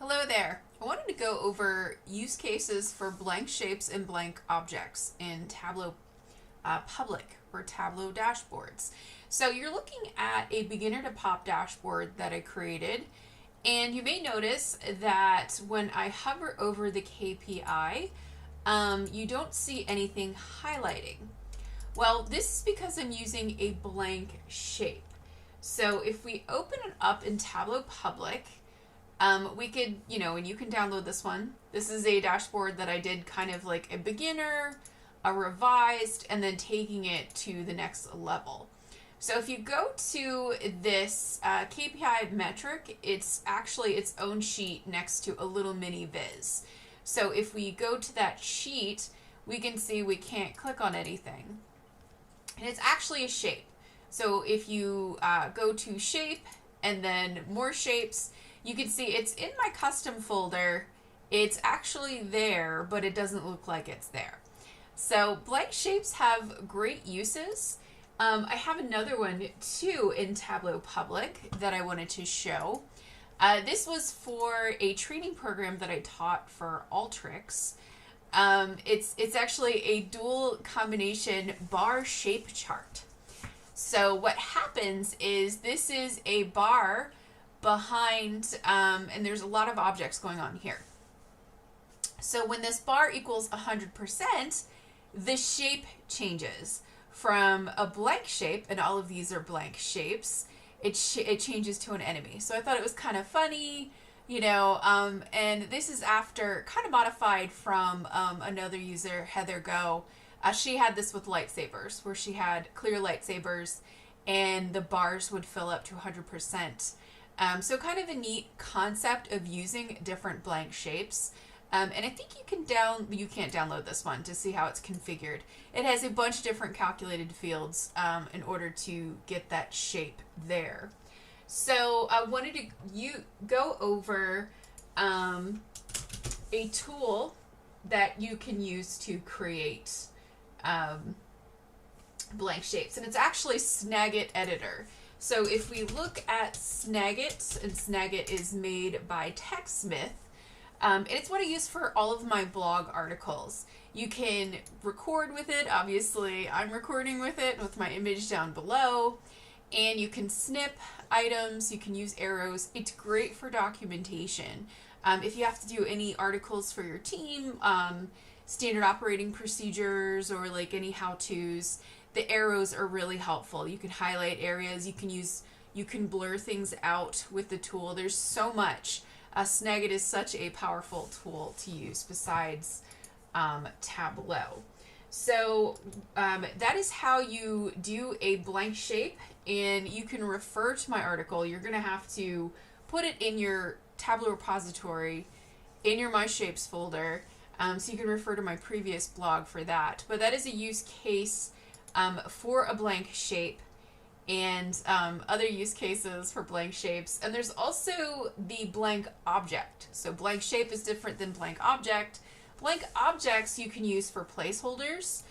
Hello there. I wanted to go over use cases for blank shapes and blank objects in Tableau Public or Tableau dashboards. So you're looking at a beginner to pop dashboard that I created, and you may notice that when I hover over the KPI, you don't see anything highlighting. Well, this is because I'm using a blank shape. So if we open it up in Tableau Public, we could, and you can download this one. This is a dashboard that I did kind of like a beginner, a revised, and then taking it to the next level. So if you go to this KPI metric, it's actually its own sheet next to a little mini viz. So if we go to that sheet, we can see we can't click on anything. And it's actually a shape. So if you go to shape and then more shapes, you can see it's in my custom folder. It's actually there, but it doesn't look like it's there. So blank shapes have great uses. I have another one too in Tableau Public that I wanted to show. This was for a training program that I taught for Alteryx. It's actually a dual combination bar shape chart. So what happens is this is a bar behind, and there's a lot of objects going on here. So when this bar equals 100%, the shape changes from a blank shape, and all of these are blank shapes, it changes to an enemy. So I thought it was kind of funny, and this is after kind of modified from another user, Heather Go. She had this with lightsabers, where she had clear lightsabers and the bars would fill up to 100%. So kind of a neat concept of using different blank shapes. And I think you can't download this one to see how it's configured. It has a bunch of different calculated fields in order to get that shape there. So I wanted to go over a tool that you can use to create blank shapes. And it's actually Snagit Editor. So if we look at Snagit, and Snagit is made by TechSmith, and it's what I use for all of my blog articles. You can record with it. Obviously, I'm recording with it with my image down below. And you can snip items. You can use arrows. It's great for documentation. If you have to do any articles for your team, standard operating procedures, or like any how-tos, the arrows are really helpful. You can highlight areas. You can blur things out with the tool. There's so much. Snagit is such a powerful tool to use besides Tableau. So that is how you do a blank shape, and you can refer to my article. You're going to have to put it in your Tableau repository, in your My Shapes folder, so you can refer to my previous blog for that. But that is a use case for a blank shape, and other use cases for blank shapes. And there's also the blank object. So blank shape is different than blank object. Blank objects you can use for placeholders.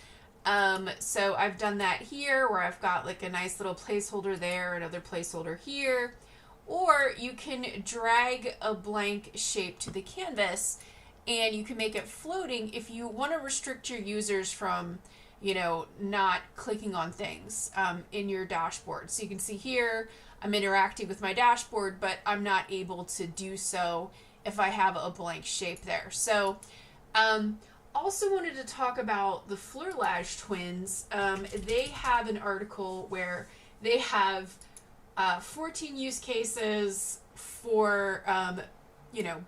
So I've done that here, where I've got like a nice little placeholder there, another placeholder here. Or you can drag a blank shape to the canvas, and you can make it floating if you want to restrict your users from not clicking on things in your dashboard. So you can see here, I'm interacting with my dashboard, but I'm not able to do so if I have a blank shape there. So also wanted to talk about the Fleurlage twins. They have an article where they have 14 use cases for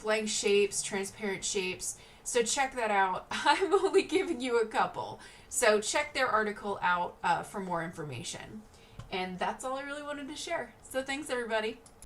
blank shapes, transparent shapes. So check that out. I'm only giving you a couple. So check their article out for more information. And that's all I really wanted to share. So thanks, everybody.